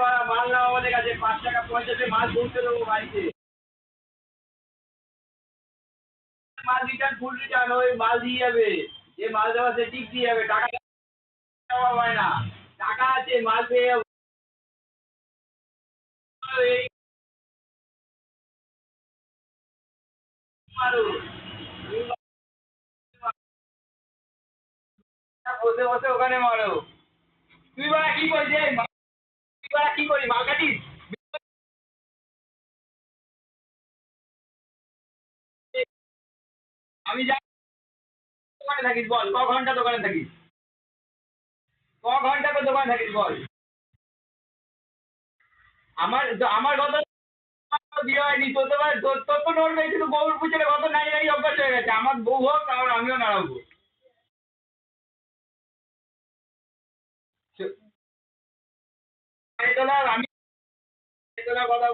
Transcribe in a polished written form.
মাল নাও আমাদের কাছে, 5 টাকা 50 মাল পৌঁছে দেবো বাড়িতে। মাল রিটার্ন, ফুল রিটার্ন, ওই মাল দিয়ে যাবে। যে মাল দেওয়া সে ঠিক দিয়ে যাবে, টাকা দেওয়া হয় না। টাকা আছে, মাল পেয়ে যাবো। এই মারো, বসে বসে ওখানে মারো। তুই বাড়া কি করিস এই তুই বাড়া কি করিস, মাল কাটিস? আমি জানি দোকানে থাকিস, বল ঘন্টা দোকানে থাকিস? ঘন্টা করে দোকানে থাকিস বল? আমার আমার কথা বিয়ে হয়নি, তোর তো তোর তো নড়বে, শুধু বউর পুছলে কত নারী নারী অভ্যাস হয়ে গেছে। আমার বউ হোক, আর আমিও নাড়াবো। আমি তোলার কথা